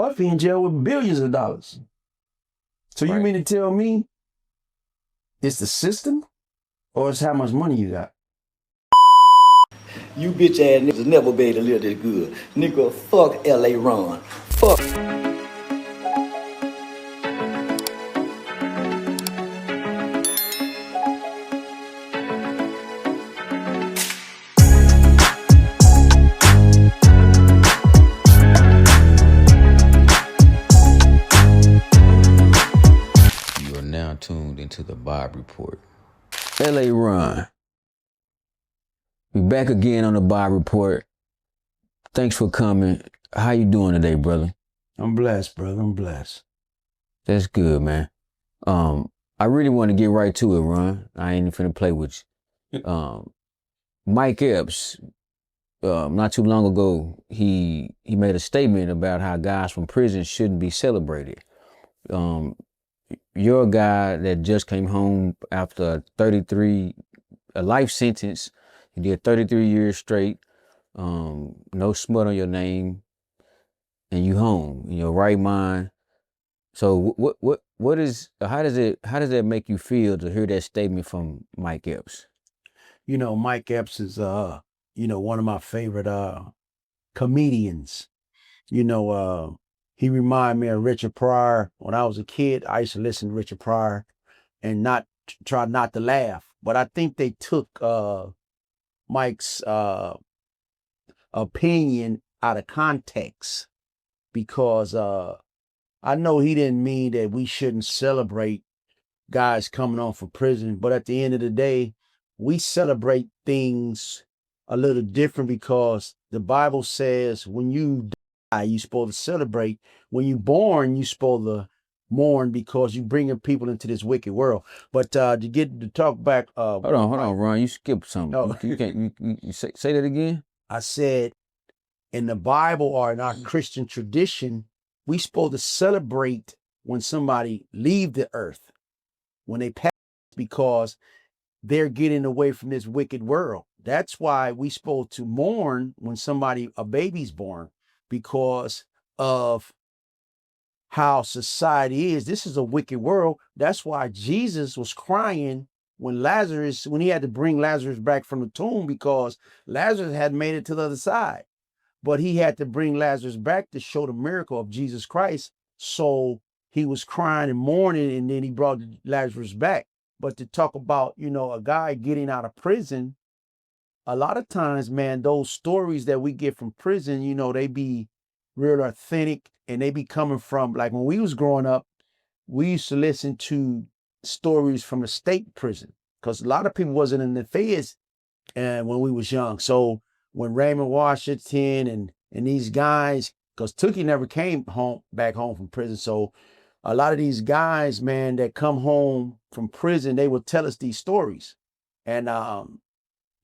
Puffy in jail with billions of dollars. So you mean to tell me it's the system or it's how much money you got? You bitch ass niggas never be able to live that good. Nigga, fuck LA Ron. Fuck. You are now tuned into the Bob Report. LA Ron. We back again on the Bob Report. Thanks for coming. How you doing today, brother? I'm blessed, brother. I'm blessed. That's good, man. I really want to get right to it, Ron. I ain't finna play with you. Mike Epps, not too long ago, he made a statement about how guys from prison shouldn't be celebrated. You're a guy that just came home after a life sentence. You did 33 years straight, no smut on your name, and you home in your right mind. So how does that make you feel to hear that statement from Mike Epps? You know, Mike Epps is one of my favorite comedians. He reminded me of Richard Pryor. When I was a kid, I used to listen to Richard Pryor and try not to laugh. But I think they took Mike's opinion out of context because I know he didn't mean that we shouldn't celebrate guys coming on from prison, but at the end of the day, we celebrate things a little different because the Bible says when you die, you're supposed to celebrate. When you're born, you're supposed to mourn because you're bringing people into this wicked world. But to talk back, hold on, Ron, you skipped something. No. You say that again. I said, in the Bible or in our Christian tradition, we supposed to celebrate when somebody leave the earth, when they pass, because they're getting away from this wicked world. That's why we supposed to mourn when a baby's born, because of how society is. This is a wicked world. That's why Jesus was crying when he had to bring Lazarus back from the tomb, because Lazarus had made it to the other side. But he had to bring Lazarus back to show the miracle of Jesus Christ. So he was crying and mourning, and then he brought Lazarus back. But to talk about, a guy getting out of prison, a lot of times, man, those stories that we get from prison, they be real authentic, and they be coming from, like when we was growing up, we used to listen to stories from the state prison, because a lot of people wasn't in the feds when we was young. So when Raymond Washington and these guys, because Tookie never came back home from prison. So a lot of these guys, man, that come home from prison, they would tell us these stories. And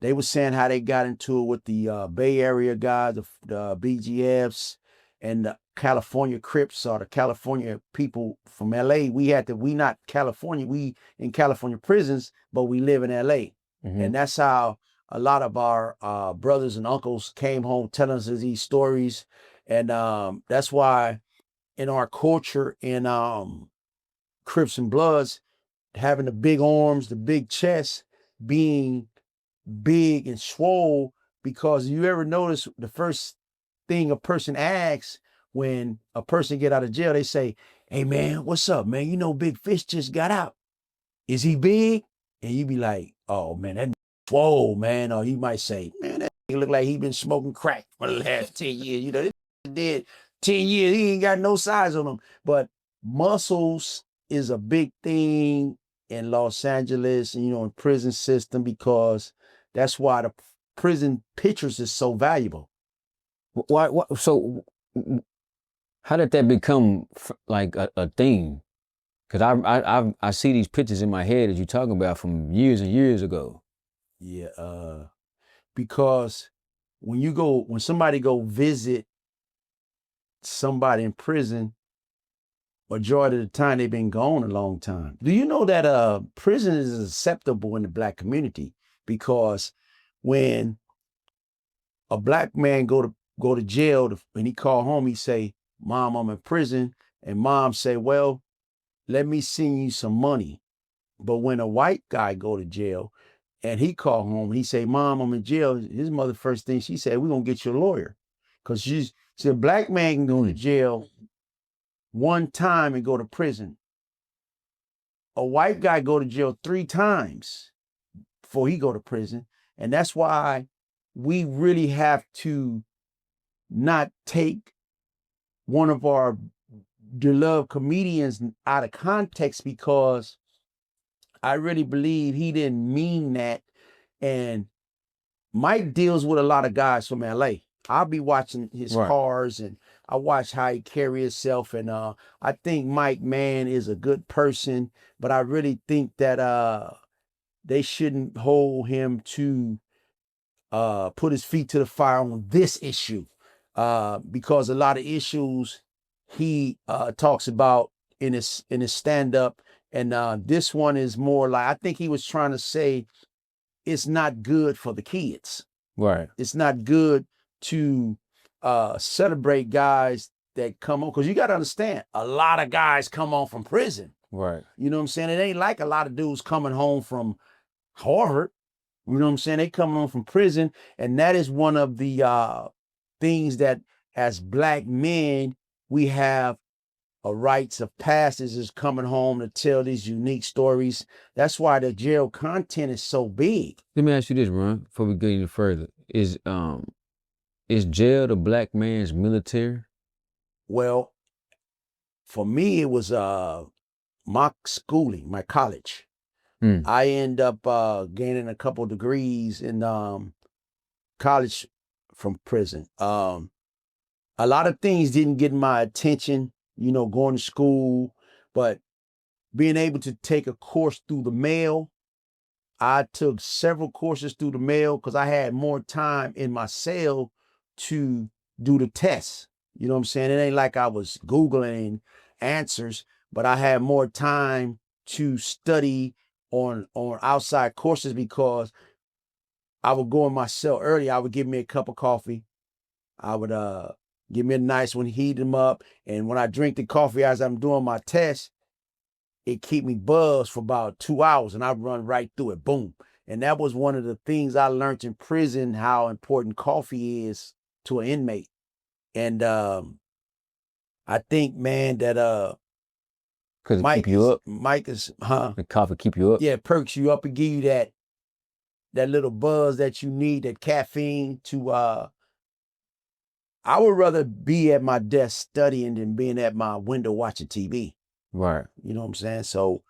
they were saying how they got into it with the Bay Area guys, the BGFs, and the California Crips, or the California people from LA. We not California, we in California prisons, but we live in LA. Mm-hmm. And that's how a lot of our brothers and uncles came home telling us these stories. And that's why in our culture, in Crips and Bloods, having the big arms, the big chest, being big and swole, because you ever notice the first thing a person asks when a person get out of jail, they say, "Hey man, what's up, man? Big Fish just got out. Is he big?" And you be like, "Oh man, that swole, man." Or he might say, "Man, that look like he been smoking crack for the last 10 years. This did 10 years, he ain't got no size on him." But muscles is a big thing in Los Angeles, in prison system, because that's why the prison pictures is so valuable. Why? So how did that become like a thing? Because I see these pictures in my head that you're talking about from years and years ago. Yeah, because when somebody go visit somebody in prison, majority of the time they've been gone a long time. Do you know that prison is acceptable in the Black community? Because when a Black man go to jail and he call home, he say, Mom, I'm in prison. And mom say, well, let me send you some money. But when a white guy go to jail and he call home and he say, Mom, I'm in jail, his mother first thing she said, we're gonna get you a lawyer. Cause she said a black man can go to jail one time and go to prison. A white guy go to jail 3 times before he go to prison. And that's why we really have to not take one of our beloved comedians out of context, because I really believe he didn't mean that. And Mike deals with a lot of guys from LA. I'll be watching his cars and I watch how he carry himself. And I think Mike, man, is a good person, but I really think that they shouldn't hold him to put his feet to the fire on this issue. Because a lot of issues he talks about in his stand-up. And this one is more like, I think he was trying to say it's not good for the kids. Right. It's not good to celebrate guys that come on, because you got to understand, a lot of guys come on from prison. Right. You know what I'm saying? It ain't like a lot of dudes coming home from Harvard. You know what I'm saying? They coming home from prison. And that is one of the things that as black men, we have a rites of passage is coming home to tell these unique stories. That's why the jail content is so big. Let me ask you this, Ron, before we go any further. Is jail the black man's military? Well, for me, it was my schooling, my college. I end up gaining a couple of degrees in college from prison. A lot of things didn't get my attention, you know, going to school, but being able to take a course through the mail. I took several courses through the mail because I had more time in my cell to do the tests. You know what I'm saying? It ain't like I was Googling answers, but I had more time to study on outside courses, because I would go in my cell early. I would give me a cup of coffee. I would give me a nice one, heat them up. And when I drink the coffee as I'm doing my test, it keep me buzzed for about 2 hours and I run right through it. Boom. And that was one of the things I learned in prison, how important coffee is to an inmate. And I think, man, that Because it keep you up. Mike is, The coffee keep you up. Yeah, perks you up and give you that little buzz that you need, that caffeine to I would rather be at my desk studying than being at my window watching TV. Right. You know what I'm saying? So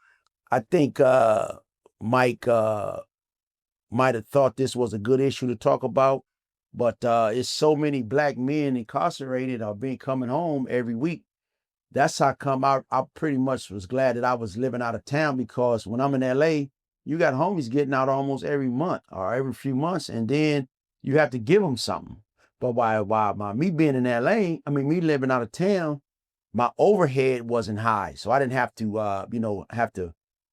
I think Mike might have thought this was a good issue to talk about, but it's so many black men incarcerated or being coming home every week. That's how come I pretty much was glad that I was living out of town, because when I'm in LA, you got homies getting out almost every month or every few months, and then you have to give them something. But by me being in LA, I mean, me living out of town, my overhead wasn't high. So I didn't have to,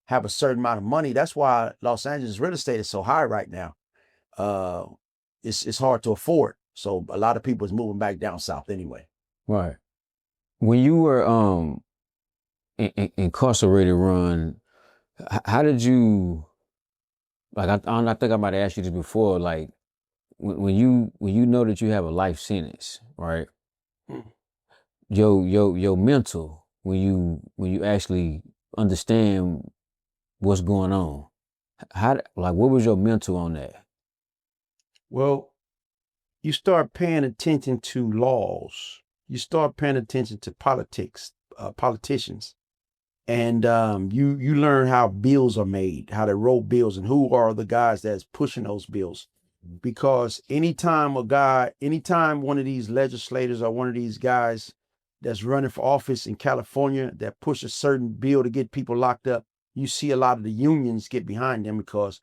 have a certain amount of money. That's why Los Angeles real estate is so high right now. It's hard to afford. So a lot of people is moving back down south anyway. Right. When you were incarcerated, Ron, how did you, like, I think I might have asked you this before, like, when you know that you have a life sentence, right? Your mental, when you actually understand what's going on, what was your mental on that? Well, you start paying attention to laws. You start paying attention to politics, politicians, and you learn how bills are made, how they roll bills, and who are the guys that's pushing those bills. Because anytime one of these legislators or one of these guys that's running for office in California that push a certain bill to get people locked up, you see a lot of the unions get behind them, because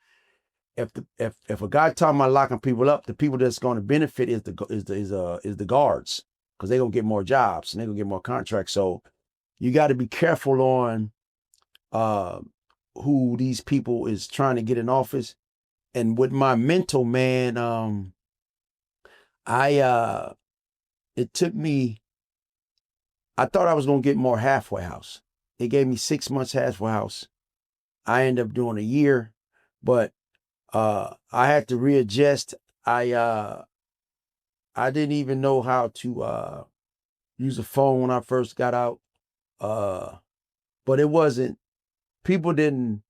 if a guy talking about locking people up, the people that's going to benefit is the guards, because they're gonna get more jobs and they're gonna get more contracts. So you got to be careful on who these people is trying to get in office. And with my mental, man, it took me I thought I was gonna get more halfway house. They gave me 6 months halfway house. I ended up doing a year, but I had to readjust. I didn't even know how to use a phone when I first got out. But it wasn't, people didn't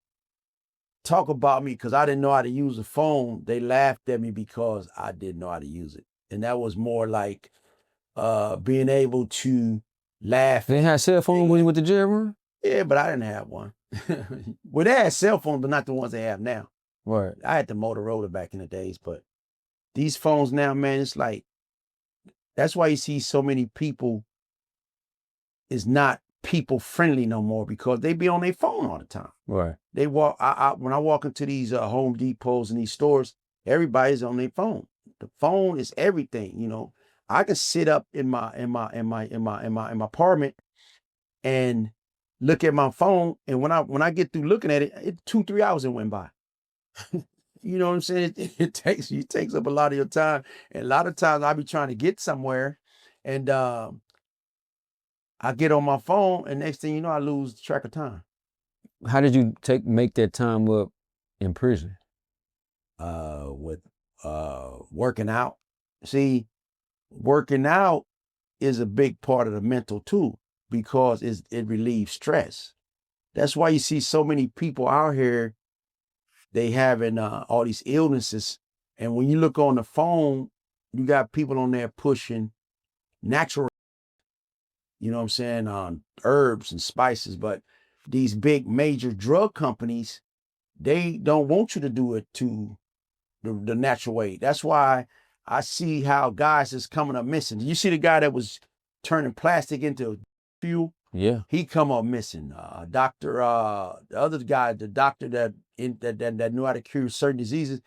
talk about me because I didn't know how to use a phone. They laughed at me because I didn't know how to use it. And that was more like being able to laugh. They had cell phone when you went to jail, bro? Yeah, but I didn't have one. Well, they had cell phones, but not the ones they have now. Right. I had the Motorola back in the days, but these phones now, man, it's like, that's why you see so many people is not people friendly no more, because they be on their phone all the time. Right. They walk, when I walk into these Home Depots and these stores, everybody's on their phone. The phone is everything, you know. I can sit up in my apartment and look at my phone, and when I get through looking at it, 2-3 hours it went by. You know what I'm saying? It takes up a lot of your time, and a lot of times I be trying to get somewhere, and I get on my phone, and next thing you know, I lose track of time. How did you make that time up in prison? With working out. See, working out is a big part of the mental too, because it relieves stress. That's why you see so many people out here, they having all these illnesses. And when you look on the phone, you got people on there pushing natural, you know what I'm saying, on herbs and spices. But these big major drug companies, they don't want you to do it to the natural way. That's why I see how guys is coming up missing. You see the guy that was turning plastic into fuel? Yeah. He come up missing. Doctor, the other guy, the doctor that knew how to cure certain diseases,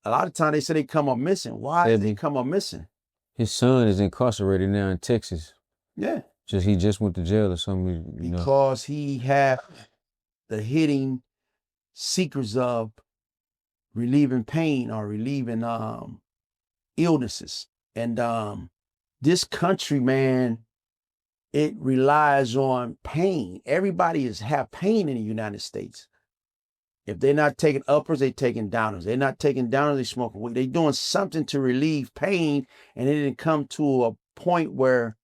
a lot of times they say they come up missing. Why did they come up missing? His son is incarcerated now in Texas. Yeah. He just went to jail or something. Because he had the hidden secrets of relieving pain or relieving illnesses. And this country, man, it relies on pain. Everybody have pain in the United States. If they're not taking uppers, they're taking downers. They're not taking downers, they smoking weed. They're doing something to relieve pain, and it didn't come to a point where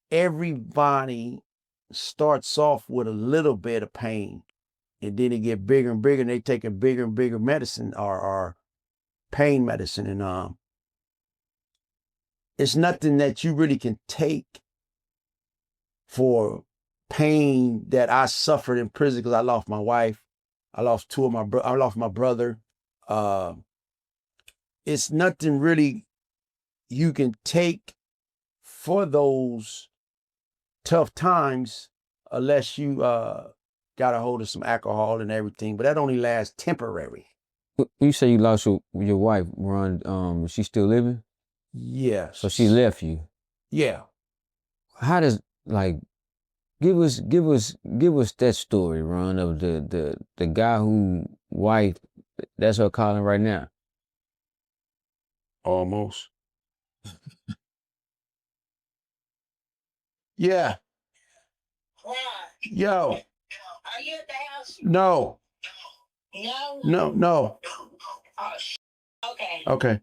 everybody starts off with a little bit of pain, and then it get bigger and bigger, and they taking bigger and bigger medicine or pain medicine. And it's nothing that you really can take for pain that I suffered in prison, because I lost my wife. I lost I lost my brother. It's nothing really you can take for those tough times, unless you got a hold of some alcohol and everything, but that only lasts temporary. You say you lost your wife, Ron. Is she still living? Yes. So she left you. Yeah. How does, like, give us that story, Ron, of the guy who wife, that's her calling right now. Almost. Yeah. Ron, Yo. are you at the house? No. No? No. Oh, okay. Okay.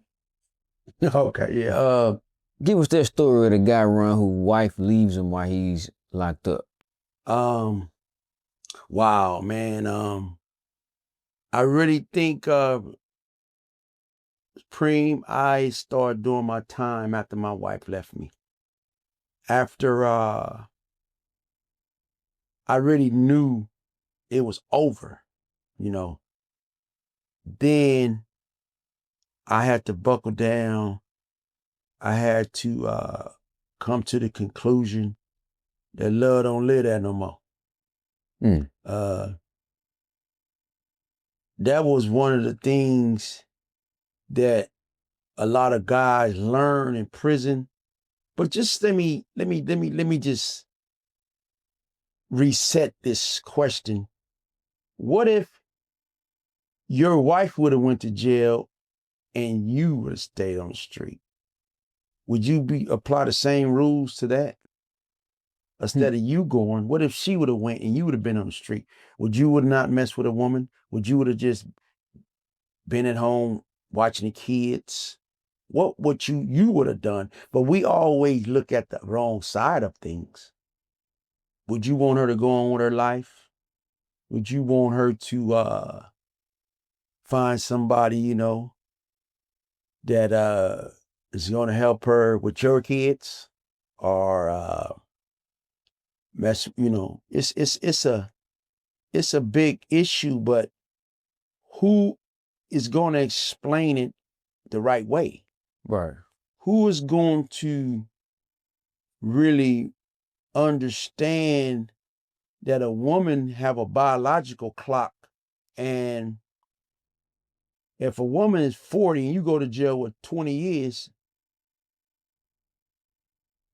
Okay, yeah. Give us that story of the guy, Ron, whose wife leaves him while he's locked up. Wow, man. I really think Preem, I started doing my time after my wife left me. After I really knew it was over, you know. Then I had to buckle down. I had to come to the conclusion that love don't live there no more. That was one of the things that a lot of guys learn in prison. But just let me just reset this question. What if your wife would have went to jail and you would have stayed on the street? Would you apply the same rules to that? instead of you going? What if she would have went and you would have been on the street? Would you would not mess with a woman? Would you would have just been at home watching the kids? What would you would have done? But we always look at the wrong side of things. Would you want her to go on with her life? Would you want her to find somebody, you know, that is going to help her with your kids, or mess? You know, it's a big issue, but who is going to explain it the right way? Right. Who is going to really understand that a woman have a biological clock, and if a woman is 40 and you go to jail with 20 years,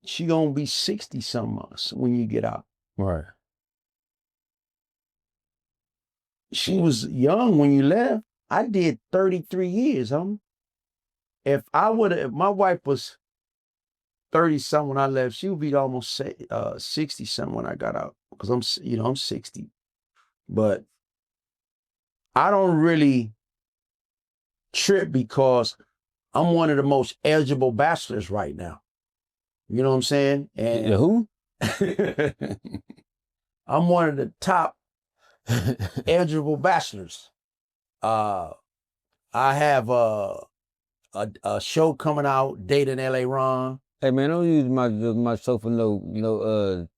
she gonna be 60 some months when you get out. Right. She was young when you left. I did 33 years, If my wife was 30 something when I left, she would be almost 60 something when I got out, because I'm 60. But I don't really trip because I'm one of the most eligible bachelors right now. You know what I'm saying? And The who? I'm one of the top eligible bachelors. I have a show coming out, Dating LA Ron. Hey man, don't use my show for no,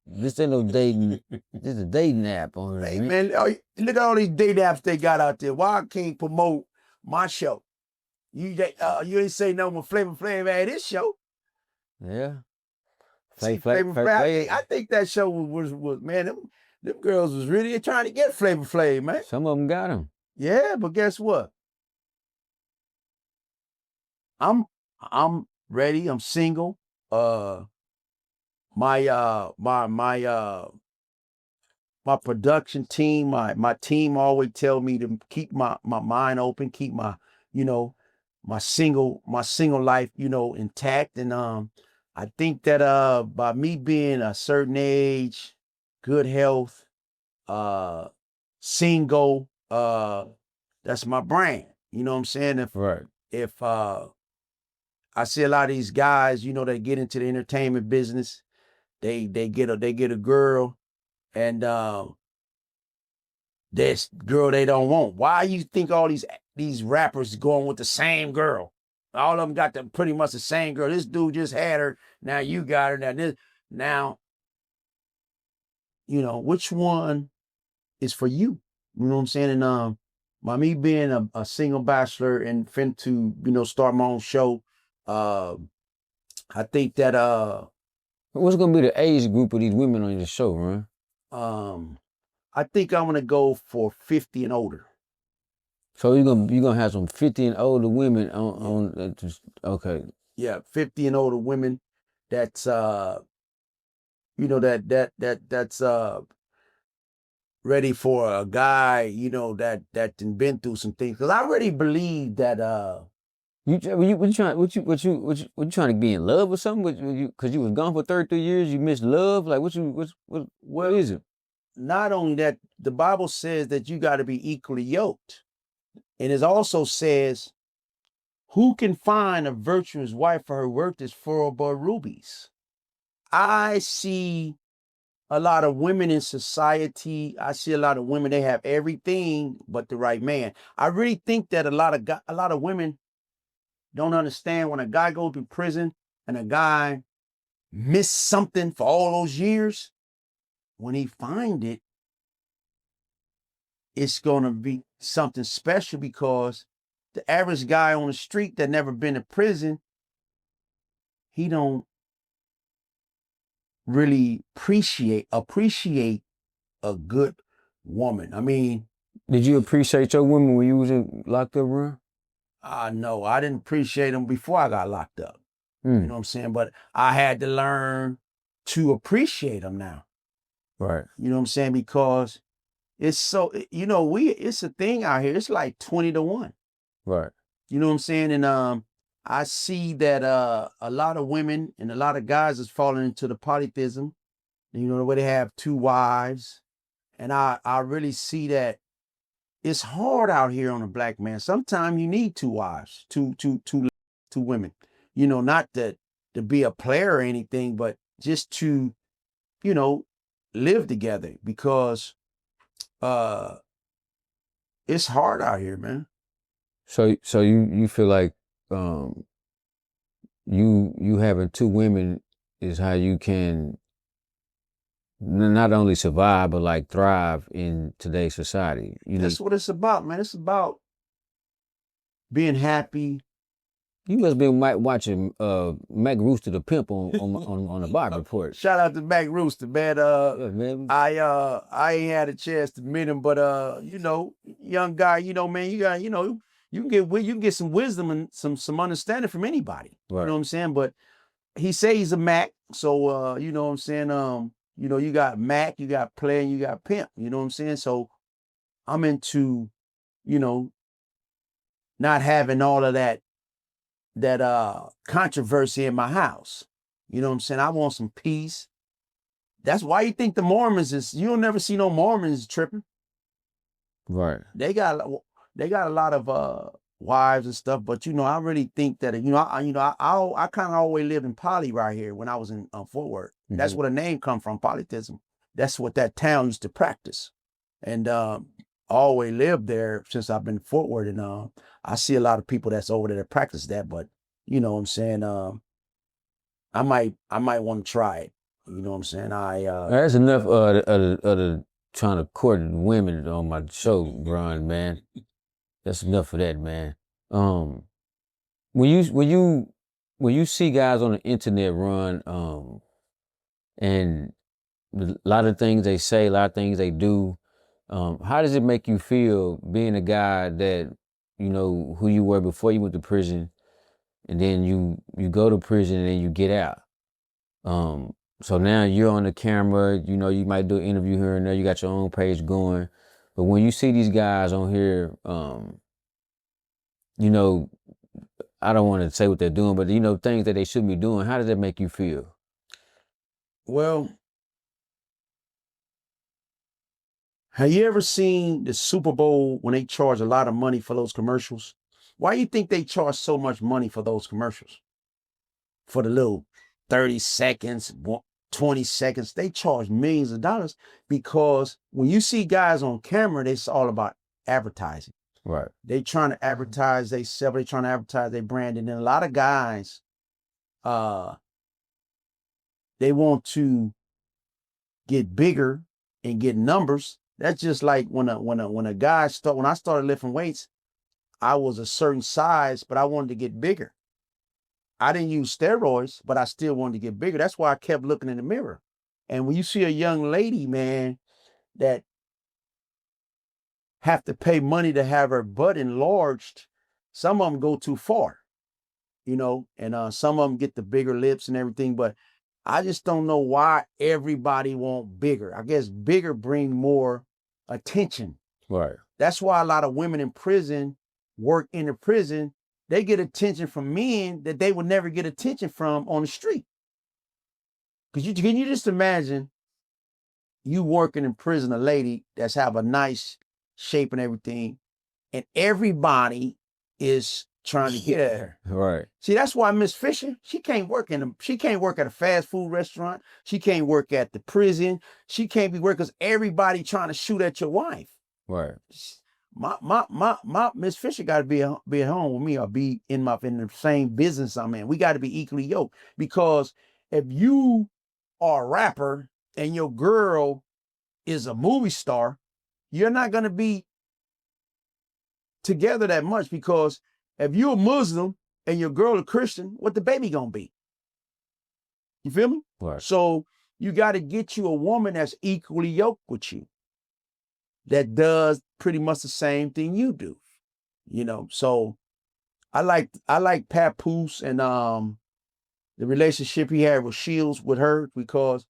this ain't no dating. This is a dating app on there. Hey man, look at all these dating apps they got out there. Why I can't promote my show? You ain't say no when Flavor Flav had his show. Yeah. See, Flavor Flav, I think that show was man, them girls was really trying to get Flavor Flav, man. Some of them got him. Yeah, but guess what? I'm ready. I'm single. My production team, my team always tell me to keep my mind open, keep my, my single life, intact. And I think that by me being a certain age, good health, single, that's my brand. You know what I'm saying? If I see a lot of these guys, they get into the entertainment business, they get a girl, and this girl they don't want. Why you think all these rappers going with the same girl? All of them got pretty much the same girl. This dude just had her. Now you got her. Now which one is for you? You know what I'm saying? And by me being a single bachelor and fin to start my own show, I think that what's gonna be the age group of these women on your show, man? I think I'm gonna go for 50 and older. So you're gonna have some 50 and older women on okay. Yeah, 50 and older women. That's that's ready for a guy, that been through some things. Because I really believe that you trying to be in love or something? Because you was gone for 33 years, you missed love? Like what is it? Not only that, the Bible says that you got to be equally yoked. And it also says, who can find a virtuous wife, for her worth is far above rubies? I see a lot of women in society. I see a lot of women, they have everything but the right man. I really think that a lot of women don't understand when a guy goes to prison and a guy missed something for all those years. When he find it, it's gonna be something special, because the average guy on the street that never been to prison, he don't really appreciate a good woman. I mean, did you appreciate your women when you was locked up, room? No, I didn't appreciate them before I got locked up. You know what I'm saying? But I had to learn to appreciate them now. Right. You know what I'm saying? Because it's so, it's a thing out here. It's like 20-1. Right. You know what I'm saying? And I see that a lot of women and a lot of guys is falling into the polytheism. You know, where they have 2 wives. And I really see that it's hard out here on a black man. Sometimes you need 2 wives, two women. You know, not to be a player or anything, but just to, you know, live together because it's hard out here, man. So you feel like you having 2 women is how you can not only survive but like thrive in today's society. You That's what it's about, man. It's about being happy. You must be watching Mac Rooster the Pimp on the Bible Report. Shout out to Mac Rooster, man. Yeah, man. I ain't had a chance to meet him, but you know, young guy, you know, man, you got, you know, you can get some wisdom and some understanding from anybody. Right. You know what I'm saying? But he say he's a Mac, so you know what I'm saying? You know, you got Mac, you got player, and you got pimp. You know what I'm saying? So I'm into, you know, not having all of that controversy in my house. You know what I'm saying? I want some peace. That's why you think the Mormons is, you'll never see no Mormons tripping. Right. They got a lot of wives and stuff, but you know, I really think that, you know, I kind of always lived in Poly right here when I was in Fort Worth. That's where the name come from, polytheism. That's what that town used to practice. And I always lived there since I've been in Fort Worth, and I see a lot of people that's over there that practice that, but you know what I'm saying, I might want to try it. You know what I'm saying? That's enough of the trying to court women on my show, Brian, man. That's enough of that, man. When you see guys on the internet run, and a lot of things they say, a lot of things they do, how does it make you feel being a guy that, you know, who you were before you went to prison, and then you go to prison and then you get out? So now you're on the camera, you know, you might do an interview here and there, you got your own page going. But when you see these guys on here, you know, I don't want to say what they're doing, but you know, things that they shouldn't be doing, how does that make you feel? Well, have you ever seen the Super Bowl when they charge a lot of money for those commercials? Why do you think they charge so much money for those commercials? For the little 30 seconds, 20 seconds, they charge millions of dollars because when you see guys on camera, it's all about advertising. Right. They trying to advertise themselves, they trying to advertise their brand. And then a lot of guys, they want to get bigger and get numbers. That's just like when a guy when I started lifting weights, I was a certain size, but I wanted to get bigger. I didn't use steroids, but I still wanted to get bigger. That's why I kept looking in the mirror. And when you see a young lady, man, that have to pay money to have her butt enlarged, some of them go too far, you know, and some of them get the bigger lips and everything, but I just don't know why everybody want bigger. I guess bigger bring more attention. Right. That's why a lot of women in prison work in the prison. They get attention from men that they would never get attention from on the street. Because can you just imagine you working in prison, a lady that's have a nice shape and everything, and everybody is trying to get at her. Right. See, that's why Miss Fisher, she can't work at a fast food restaurant. She can't work at the prison. She can't be working because everybody trying to shoot at your wife. Right. My Miss Fisher got to be at home with me or be in the same business I'm in. We got to be equally yoked, because if you are a rapper and your girl is a movie star, you're not going to be together that much, because if you're a Muslim and your girl a Christian, what the baby gonna be? You feel me? Right. So you got to get you a woman that's equally yoked with you, that does pretty much the same thing you do, you know. So I like Papoose and the relationship he had with Shields with her, because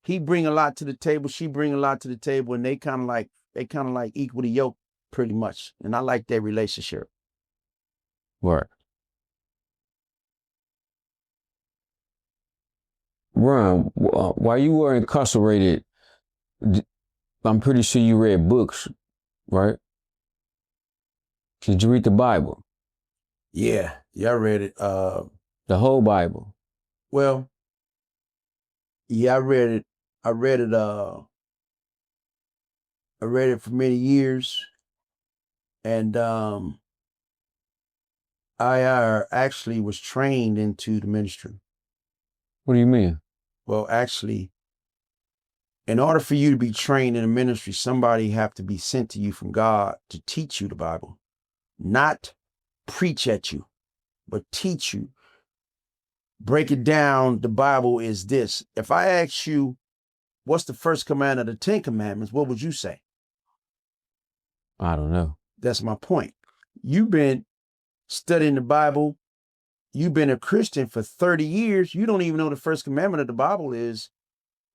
he bring a lot to the table, she bring a lot to the table, and they kind of like equally yoked pretty much. And I like their relationship. Right. Ron, while you were incarcerated, I'm pretty sure you read books, right? Did you read the Bible? Yeah, I read it. The whole Bible? Well, yeah, I read it. I read it. I read it for many years, and I actually was trained into the ministry. What do you mean? Well, actually, in order for you to be trained in a ministry, somebody have to be sent to you from God to teach you the Bible, not preach at you, but teach you. Break it down. The Bible is this. If I ask you, what's the first command of the 10 commandments, what would you say? I don't know. That's my point. You've been studying the Bible. You've been a Christian for 30 years. You don't even know the first commandment of the Bible is,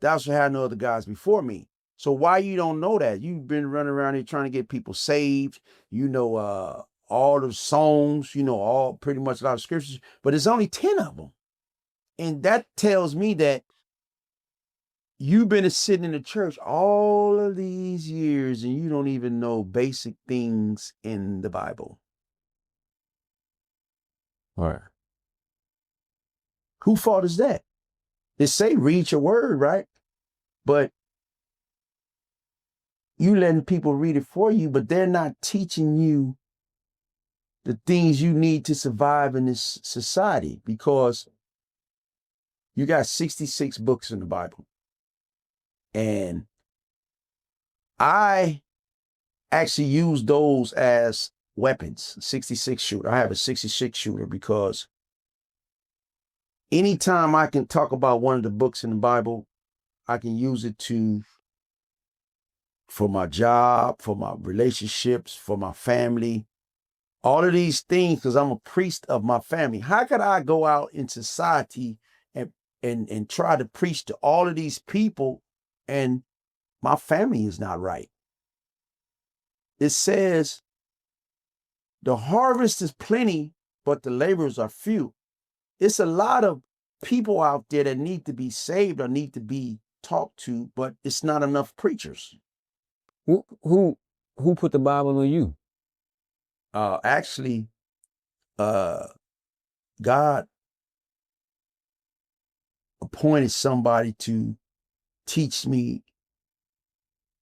thou shalt have no other gods before me. So why you don't know that? You've been running around here trying to get people saved. You know all the songs, you know all pretty much a lot of scriptures, but there's only 10 of them. And that tells me that you've been sitting in the church all of these years and you don't even know basic things in the Bible. All right. Whose fault is that? They say read your word, right? But you letting people read it for you, but they're not teaching you the things you need to survive in this society, because you got 66 books in the Bible. And I actually use those as weapons, 66 shooter. I have a 66 shooter because anytime I can talk about one of the books in the Bible, I can use it for my job, for my relationships, for my family, all of these things, because I'm a priest of my family. How could I go out in society and try to preach to all of these people and my family is not right? It says the harvest is plenty, but the laborers are few. It's a lot of people out there that need to be saved or need to be talked to, but it's not enough preachers. Who put the Bible on you? Actually, God appointed somebody to teach me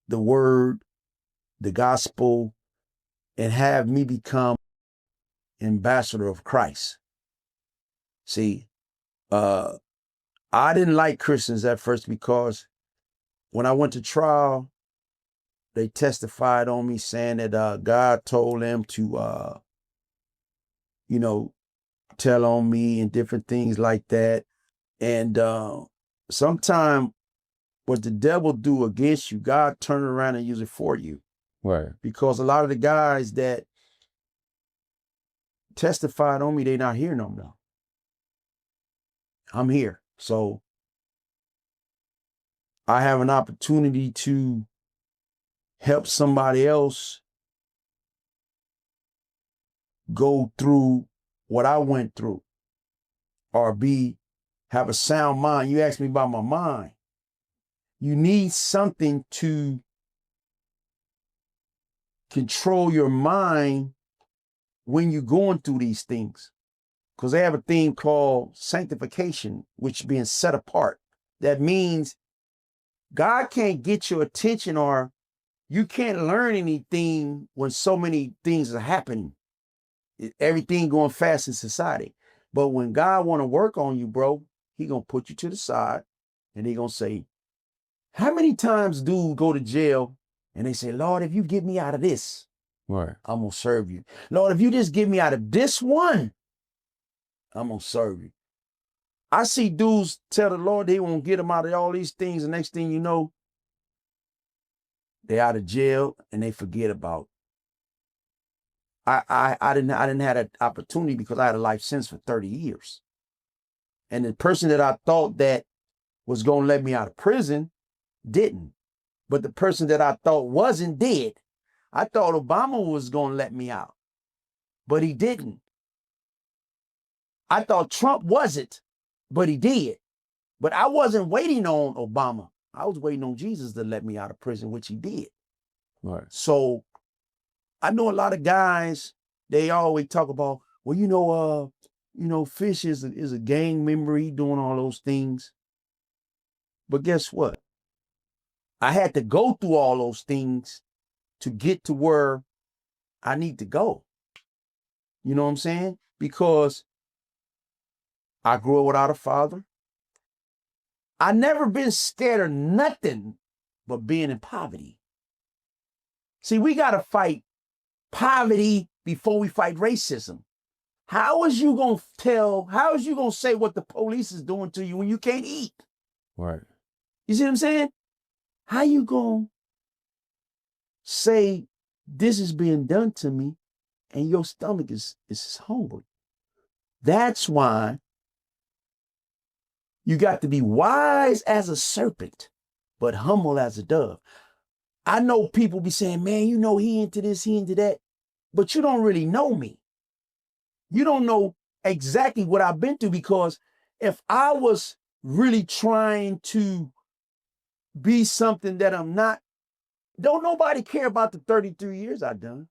the word, the gospel, and have me become ambassador of Christ. See, I didn't like Christians at first because when I went to trial, they testified on me saying that God told them to, tell on me and different things like that. And sometimes what the devil do against you, God turn around and use it for you. Right. Because a lot of the guys that testified on me, they not here no more. I'm here. So I have an opportunity to help somebody else go through what I went through or have a sound mind. You asked me about my mind. You need something to control your mind when you're going through these things. Because they have a thing called sanctification, which is being set apart. That means God can't get your attention, or you can't learn anything when so many things are happening. Everything going fast in society. But when God want to work on you, bro, he going to put you to the side and he going to say, how many times dudes go to jail and they say, Lord, if you get me out of this, Right. I'm going to serve you. Lord, if you just get me out of this one, I'm going to serve you. I see dudes tell the Lord they won't get them out of all these things. The next thing you know, they out of jail and they forget about. I didn't have that opportunity because I had a life sentence for 30 years. And the person that I thought that was going to let me out of prison didn't. But the person that I thought wasn't did. I thought Obama was going to let me out, but he didn't. I thought Trump wasn't, but he did. But I wasn't waiting on Obama. I was waiting on Jesus to let me out of prison, which he did. Right. So I know a lot of guys, they always talk about, well, Fish is a gang member, he doing all those things. But guess what? I had to go through all those things to get to where I need to go. You know what I'm saying? Because I grew up without a father. I never been scared of nothing but being in poverty. See, we got to fight poverty before we fight racism. How is you going to say what the police is doing to you when you can't eat? Right. You see what I'm saying? How you going to say this is being done to me and your stomach is hungry? That's why you got to be wise as a serpent, but humble as a dove. I know people be saying, man, he into this, he into that, but you don't really know me. You don't know exactly what I've been through, because if I was really trying to be something that I'm not, don't nobody care about the 33 years I've done.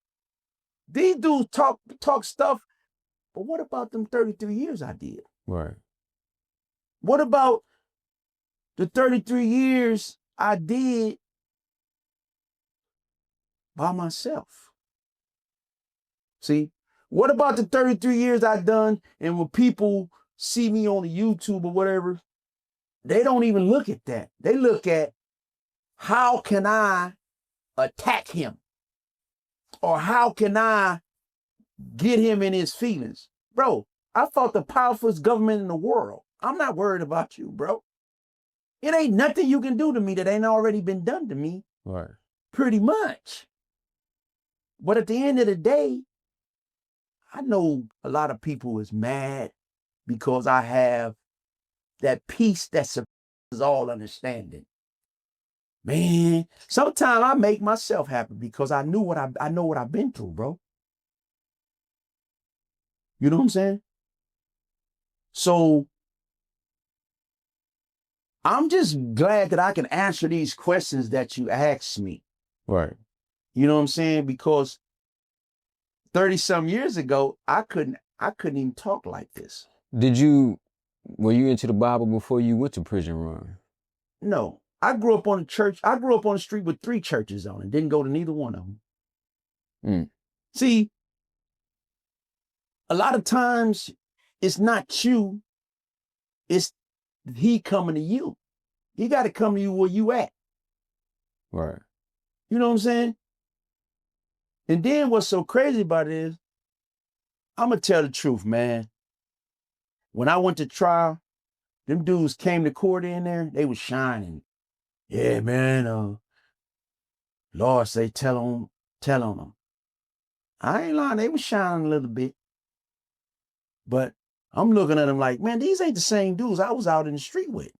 These dudes talk stuff, but what about them 33 years I did? Right. What about the 33 years I did by myself? See, what about the 33 years I done, and when people see me on the YouTube or whatever, they don't even look at that. They look at, how can I attack him? Or how can I get him in his feelings? Bro, I fought the powerfulest government in the world. I'm not worried about you, bro. It ain't nothing you can do to me that ain't already been done to me. Right. Pretty much. But at the end of the day, I know a lot of people is mad because I have that peace that surpasses all understanding. Man, sometimes I make myself happy because I know what I've been through, bro. You know what I'm saying? So I'm just glad that I can answer these questions that you asked me. Right. You know what I'm saying? Because 30 some years ago, I couldn't even talk like this. Were you into the Bible before you went to prison run? No, I grew up on the street with 3 churches on it. Didn't go to neither one of them. Mm. See, a lot of times it's not you, it's he coming to you. He got to come to you where you at. Right. You know what I'm saying? And then what's so crazy about it is, I'm going to tell the truth, man. When I went to trial, them dudes came to court in there, they was shining. Yeah, man, Lord say tell on them. I ain't lying, they was shining a little bit. But I'm looking at them like, man, these ain't the same dudes I was out in the street with.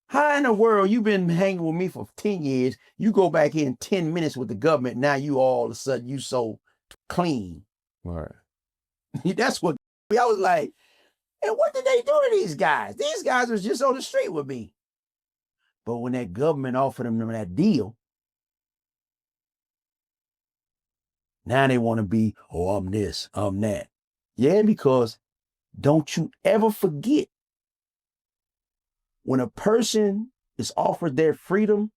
How in the world you been hanging with me for 10 years, you go back in 10 minutes with the government, now you all of a sudden you so clean. Right. That's what I was like. And what did they do to these guys? These guys was just on the street with me. But when that government offered them that deal, now they want to be, oh, I'm this, I'm that. Yeah, because don't you ever forget, when a person is offered their freedom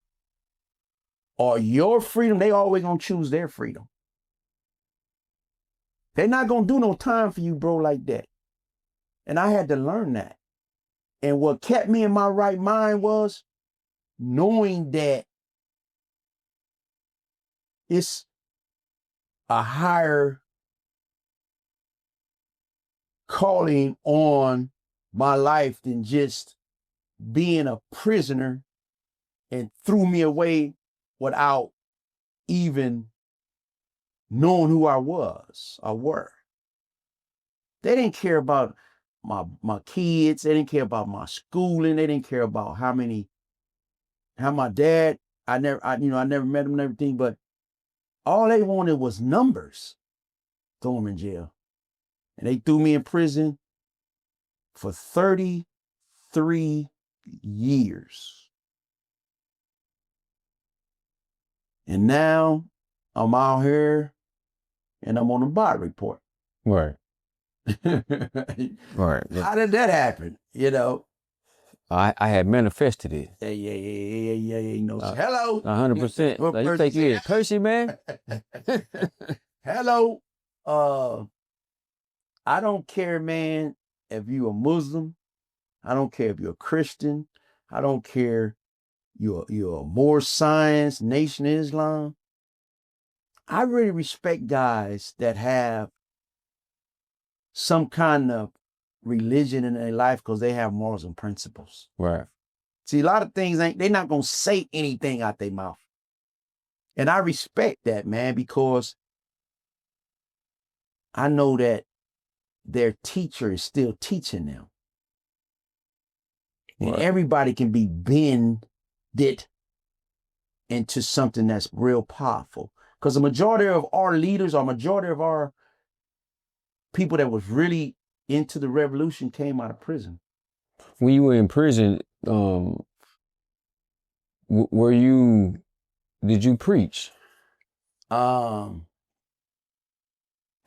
or your freedom, they always gonna choose their freedom. They're not gonna do no time for you, bro, like that. And I had to learn that. And what kept me in my right mind was knowing that it's a higher calling on my life than just being a prisoner, and threw me away without even knowing who I was or were. They didn't care about my kids. They didn't care about my schooling. They didn't care about how my dad, I never met him and everything, but all they wanted was numbers. Throw him in jail. And they threw me in prison for 33 years. And now I'm out here and I'm on the body report. Right. Right. How did that happen? You know? I had manifested it. Yeah. You know, hello. 100%. What Like, you person think you say, is Percy, man? hello. I don't care, man, if you're a Muslim. I don't care if you're a Christian. I don't care you're a more science, Nation of Islam. I really respect guys that have some kind of religion in their life because they have morals and principles. Right. See, a lot of things they're not gonna say anything out their mouth. And I respect that, man, because I know that their teacher is still teaching them. And Right. everybody can be bended into something that's real powerful. Because the majority of our leaders, or majority of our people that was really into the revolution came out of prison. When you were in prison, did you preach?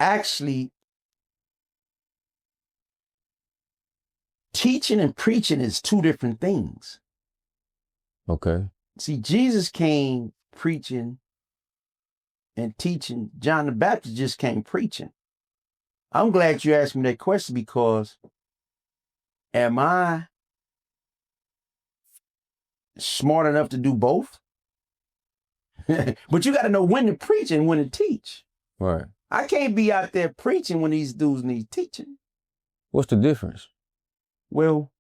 Actually, teaching and preaching is two different things. Okay. See, Jesus came preaching and teaching. John the Baptist just came preaching. I'm glad you asked me that question because am I smart enough to do both? But you got to know when to preach and when to teach. Right. I can't be out there preaching when these dudes need teaching. What's the difference? Well,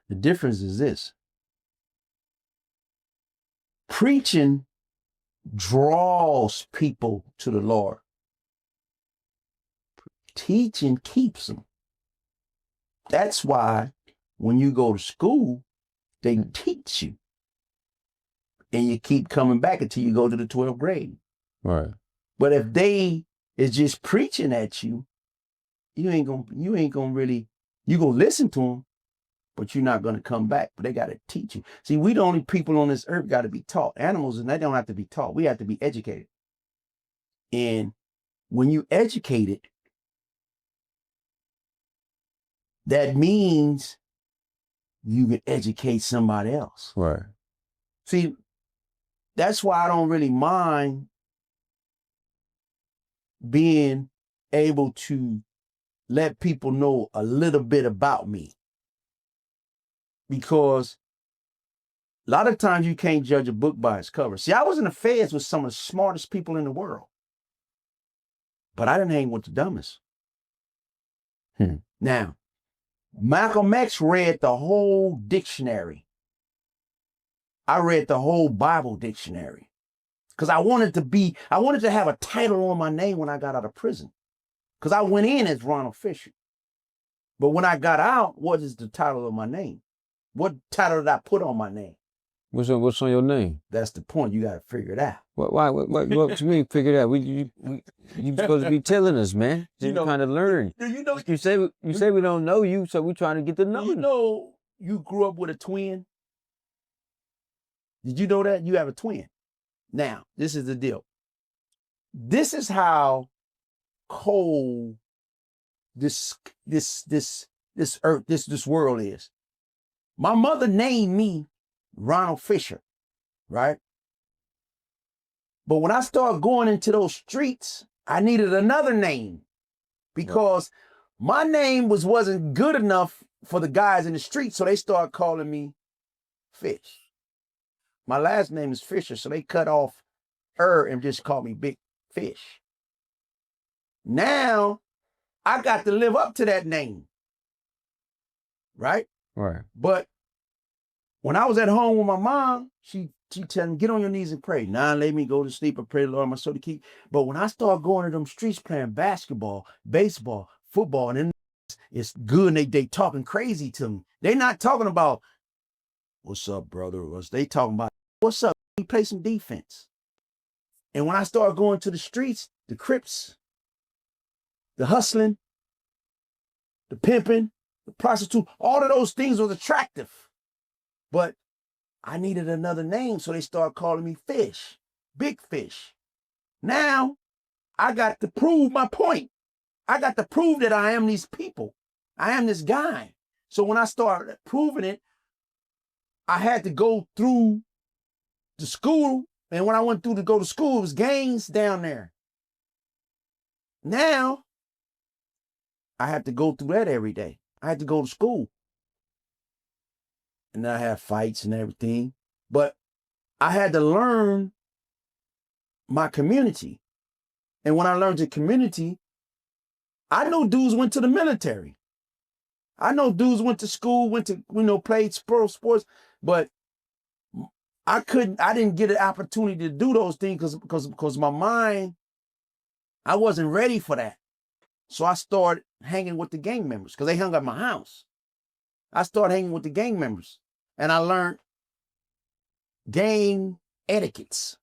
the difference is this. Preaching draws people to the Lord. Teaching keeps them. That's why when you go to school, they teach you. And you keep coming back until you go to the 12th grade. Right. But if they is just preaching at you, you ain't gonna really, you gonna listen to them, but you're not gonna come back. But they gotta teach you. See, we the only people on this earth gotta be taught. Animals, and they don't have to be taught. We have to be educated. And when you educated, that means you can educate somebody else. Right. See, that's why I don't really mind being able to let people know a little bit about me. Because a lot of times you can't judge a book by its cover. See, I was in the feds with some of the smartest people in the world, but I didn't hang with the dumbest. Now, Malcolm X read the whole dictionary. I read the whole Bible dictionary because I wanted to have a title on my name when I got out of prison. Because I went in as Ronald Fisher. But when I got out, what is the title of my name? What title did I put on my name? What's on your name? That's the point. You got to figure it out. What you mean figure it out? You supposed to be telling us, man. You kind of learn. You say we don't know you, so we're trying to get to know you. You know, you grew up with a twin. Did you know that? You have a twin. Now, this is the deal. This is how cold this earth, this world is. My mother named me Ronald Fisher, right? But when I started going into those streets, I needed another name because my name wasn't good enough for the guys in the street, so they started calling me Fish. My last name is Fisher, so they cut off and just called me Big Fish. Now, I got to live up to that name, right? Right. But when I was at home with my mom, she tell me, get on your knees and pray. Now let me go to sleep and pray the Lord my soul to keep. But when I start going to them streets playing basketball, baseball, football, and then it's good and they talking crazy to me. They not talking about, what's up, brother? They talking about, what's up? We play some defense. And when I start going to the streets, the Crips, the hustling, the pimping, the prostitute, all of those things was attractive. But I needed another name, so they started calling me Fish, Big Fish. Now, I got to prove my point. I got to prove that I am these people. I am this guy. So when I started proving it, I had to go through the school. And when I went through to go to school, it was gangs down there. Now, I had to go through that every day. I had to go to school. And I had fights and everything. But I had to learn my community. And when I learned the community, I know dudes went to the military. I know dudes went to school, went to, played sports, but I didn't get an opportunity to do those things because my mind, I wasn't ready for that. So I started hanging with the gang members because they hung at my house. I started hanging with the gang members and I learned gang etiquettes.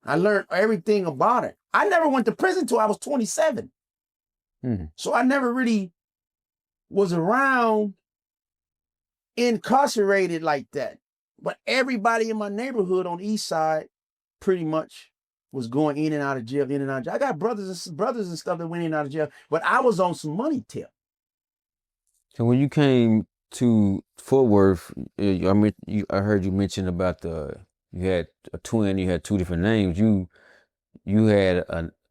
I learned everything about it. I never went to prison till I was 27. So I never really was around incarcerated like that. But everybody in my neighborhood on the east side pretty much was going in and out of jail, in and out of jail. I got brothers and stuff that went in and out of jail, but I was on some money tip. So when you came to Fort Worth, I heard you mention about you had a twin, you had two different names. You had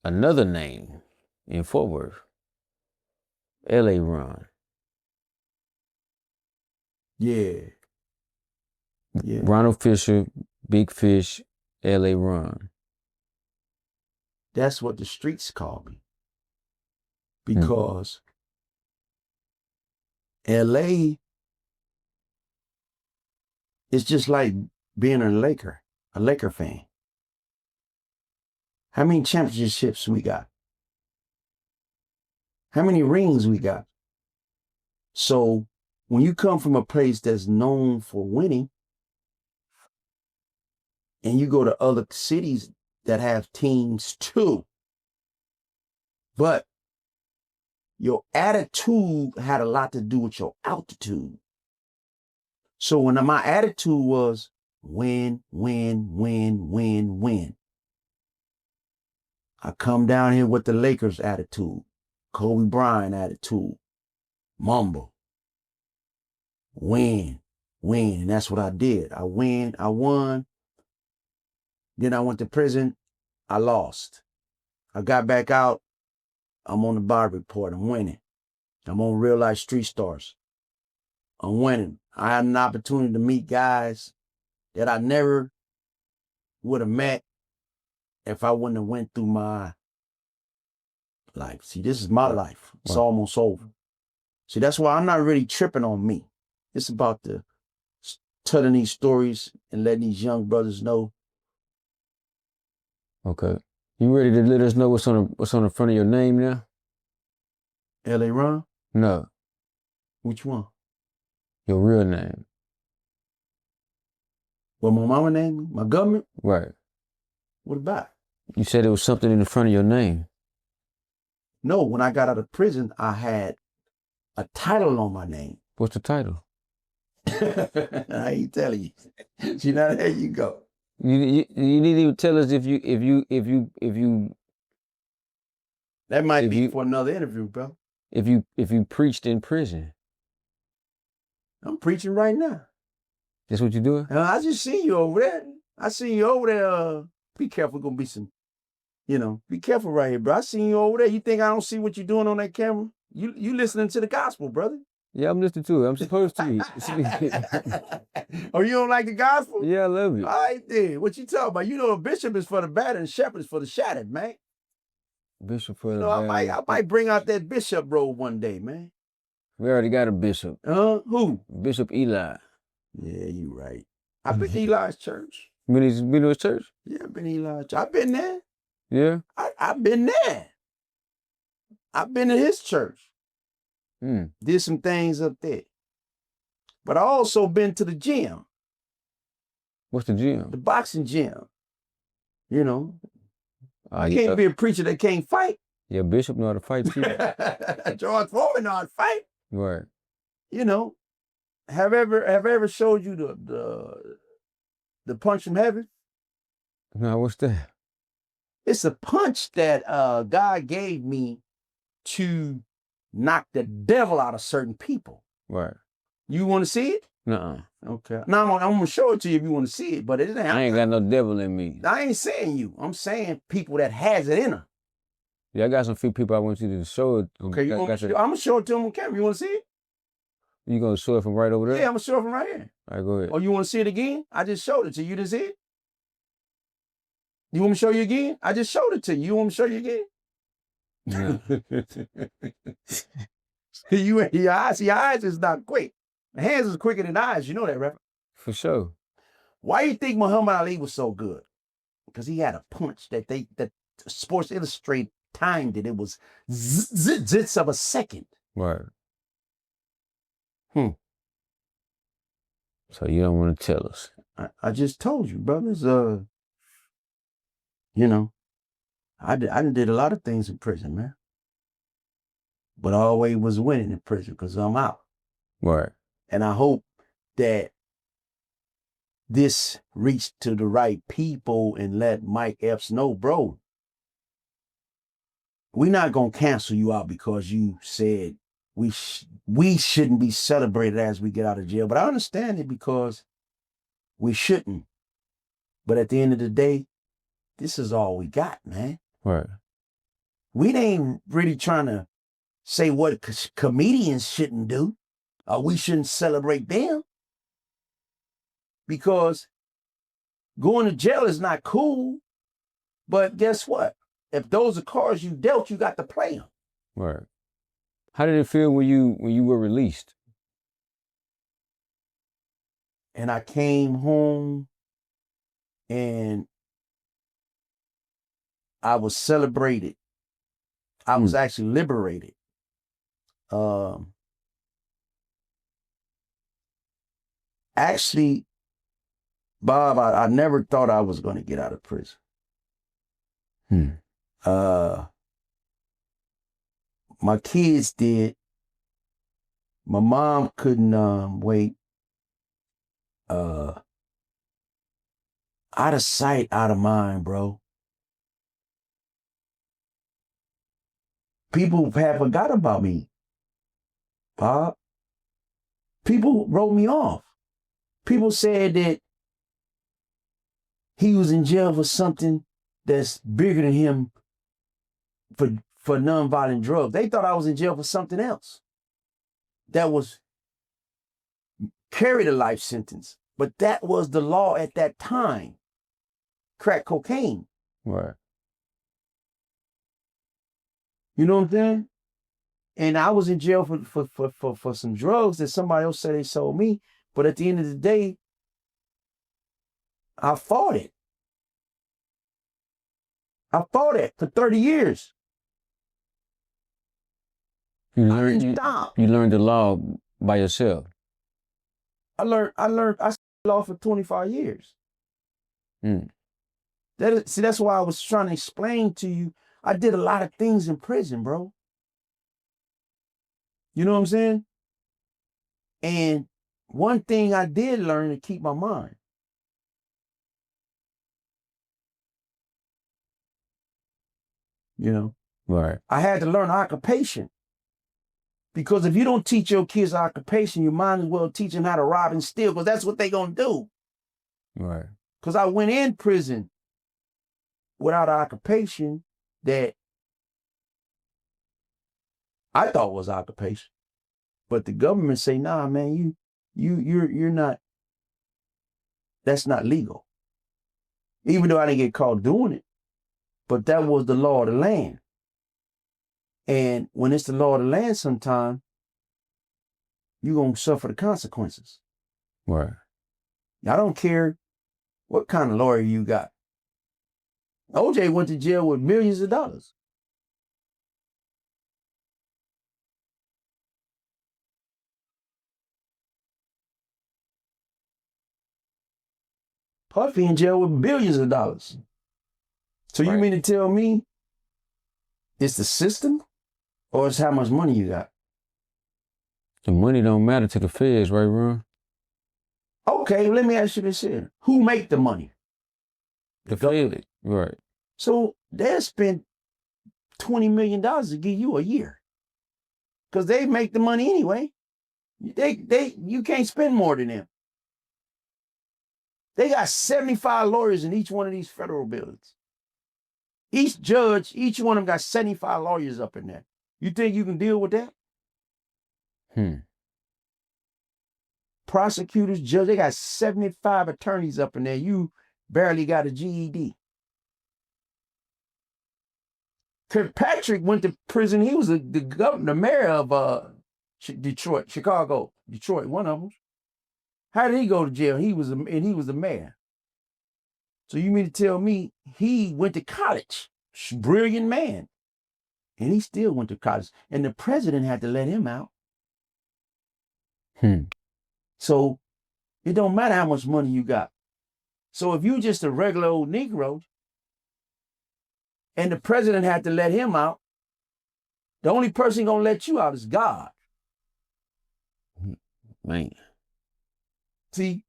another name in Fort Worth, L.A. Ron. Yeah. Ronald Fisher, Big Fish, L.A. Ron. That's what the streets call me. Because L.A. is just like being a Laker fan. How many championships we got? How many rings we got? So when you come from a place that's known for winning, and you go to other cities that have teams too, but your attitude had a lot to do with your altitude. So when my attitude was win, win, win, win, win, I come down here with the Lakers attitude, Kobe Bryant attitude, mumble, win, and that's what I did. I won. Then I went to prison, I lost. I got back out, I'm on the Barbie Report, I'm winning. I'm on Real Life Street Stars, I'm winning. I had an opportunity to meet guys that I never would have met if I wouldn't have went through my life. See, this is my life. It's almost over. See, that's why I'm not really tripping on me. It's about telling these stories and letting these young brothers know. Okay. You ready to let us know what's on the front of your name now? L.A. Ron? No. Which one? Your real name. What my mama named me? My government? Right. What about? You said it was something in the front of your name. No, when I got out of prison, I had a title on my name. What's the title? I ain't telling you. See, now there you go. You need to even tell us if you that might be for another interview, bro. If you preached in prison. I'm preaching right now. That's what you're doing? I just see you over there. I see you over there. Be careful, gonna be some, be careful right here, bro. I see you over there. You think I don't see what you're doing on that camera? You listening to the gospel, brother. Yeah, I'm listening to it. I'm supposed to. Oh, you don't like the gospel? Yeah, I love it. All right, then. What you talking about? A bishop is for the battered and shepherd is for the shattered, man. Bishop for the battered. I might bring out that bishop robe one day, man. We already got a bishop. Who? Bishop Eli. Yeah, you right. I've been to Eli's church. Been to his church? Yeah, I've been to Eli's church. I've been there. Yeah? I've been there. I've been to his church. Did some things up there. But I also been to the gym. What's the gym? The boxing gym. You You can't be a preacher that can't fight. Yeah, Bishop know how to fight too. George Foreman know how to fight. Right. you know, have I ever showed you the punch from heaven? No, what's that? It's a punch that God gave me to knock the devil out of certain people. Right. You want to see it? Nuh-uh. Okay. Now I'm gonna show it to you if you want to see it, but it ain't. I ain't got no devil in me. I ain't saying you. I'm saying people that has it in them. Yeah, I got some few people I want you to show it. Okay, I'm gonna show it to them on camera. You want to see it? You gonna show it from right over there? Yeah, I'm gonna show it from right here. All right, go ahead. Oh, you want to see it again? I just showed it to you. You didn't see it? You want me to show you again? I just showed it to you. You want me to show you again? Yeah. Your eyes is not quick. The hands is quicker than the eyes. You know that, right? For sure. Why you think Muhammad Ali was so good? Because he had a punch that Sports Illustrated timed it. It was zits of a second. Right. So you don't want to tell us? I just told you, brothers. You know, I did a lot of things in prison, man. But I always was winning in prison because I'm out. Right. And I hope that this reached to the right people and let Mike Epps know, bro, we're not going to cancel you out because you said we shouldn't be celebrated as we get out of jail. But I understand it because we shouldn't. But at the end of the day, this is all we got, man. Right. We ain't really trying to say what comedians shouldn't do. We shouldn't celebrate them. Because going to jail is not cool. But guess what? If those are cards you dealt, you got to play them. Right. How did it feel when you were released? And I came home and I was celebrated. I was actually liberated. Actually, Bob, I never thought I was going to get out of prison. My kids did. My mom couldn't wait. Out of sight, out of mind, bro. People have forgot about me, Bob. People wrote me off. People said that he was in jail for something that's bigger than him for nonviolent drugs. They thought I was in jail for something else that was carried a life sentence. But that was the law at that time. Crack cocaine. Right. You know what I'm saying? And I was in jail for some drugs that somebody else said they sold me. But at the end of the day, I fought it. I fought it for 30 years. You learned the law by yourself. I studied law for 25 years. That's why I was trying to explain to you. I did a lot of things in prison, bro. You know what I'm saying? And one thing I did learn to keep my mind. You know? Right. I had to learn occupation. Because if you don't teach your kids occupation, you might as well teach them how to rob and steal, because that's what they're going to do. Right. Because I went in prison without occupation that I thought was occupation. But the government say, nah, man, you're not, that's not legal. Even though I didn't get caught doing it, but that was the law of the land. And when it's the law of the land, sometime you're going to suffer the consequences. Right. I don't care what kind of lawyer you got. OJ went to jail with millions of dollars. Puffy in jail with billions of dollars. So you mean to tell me it's the system or it's how much money you got? The money don't matter to the feds, right, Ron? Okay, let me ask you this here. Who make the money? The feds, right. So they'll spend $20 million to give you a year. Because they make the money anyway. You can't spend more than them. They got 75 lawyers in each one of these federal buildings. Each judge, each one of them got 75 lawyers up in there. You think you can deal with that? Prosecutors, judges, they got 75 attorneys up in there. You barely got a GED. Kirkpatrick went to prison. He was the governor, the mayor of Chicago, Detroit, one of them. How did he go to jail? He was the mayor. So you mean to tell me he went to college? Brilliant man. And he still went to college. And the president had to let him out. So it don't matter how much money you got. So if you just a regular old Negro and the president had to let him out, the only person gonna let you out is God. Man. See,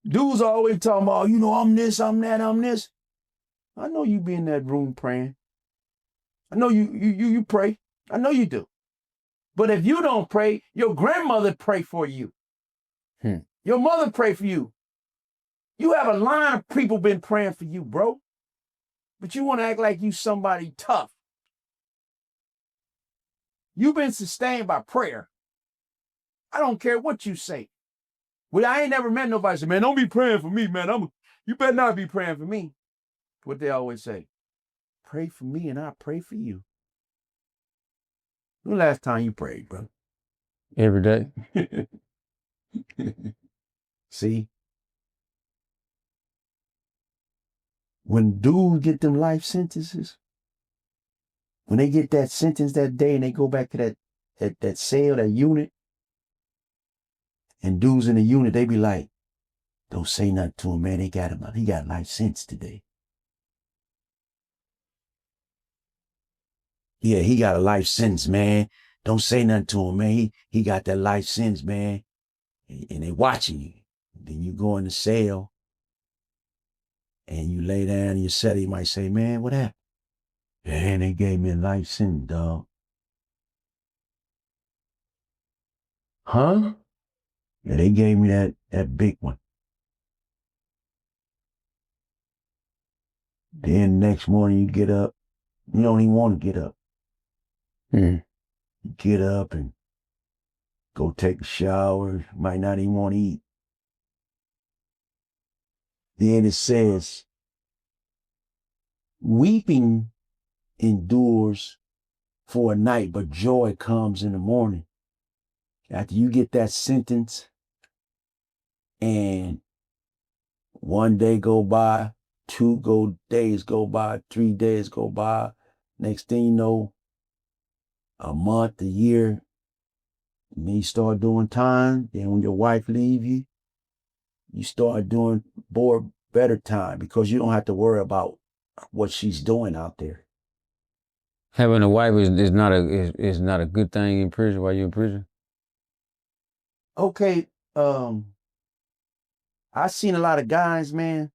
dudes always talking about, I'm this, I'm that, I'm this. I know you be in that room praying. I know you pray. I know you do. But if you don't pray, your grandmother pray for you. Your mother pray for you. You have a line of people been praying for you, bro. But you want to act like you somebody tough. You've been sustained by prayer. I don't care what you say. Well, I ain't never met nobody say, man, don't be praying for me, man. You better not be praying for me. What they always say. Pray for me and I pray for you. When the last time you prayed, bro? Every day. See? When dudes get them life sentences, when they get that sentence that day and they go back to that cell, that unit, and dudes in the unit, they be like, don't say nothing to him, man. He got life sentence today. Yeah, he got a life sentence, man. Don't say nothing to him, man. He got that life sentence, man. And they watching you. Then you go in the cell and you lay down and you set it. You might say, man, what happened? Man, they gave me a life sentence, dog. Huh? Yeah, they gave me that big one. Then next morning you get up, you don't even want to get up. You get up and go take a shower, might not even want to eat. Then it says, weeping endures for a night, but joy comes in the morning. After you get that sentence and one day go by, days go by, 3 days go by, next thing you know, a month, a year, and then you start doing time. Then when your wife leave you, you start doing better time because you don't have to worry about what she's doing out there. Having a wife is not a good thing in prison while you're in prison. Okay, I seen a lot of guys, man,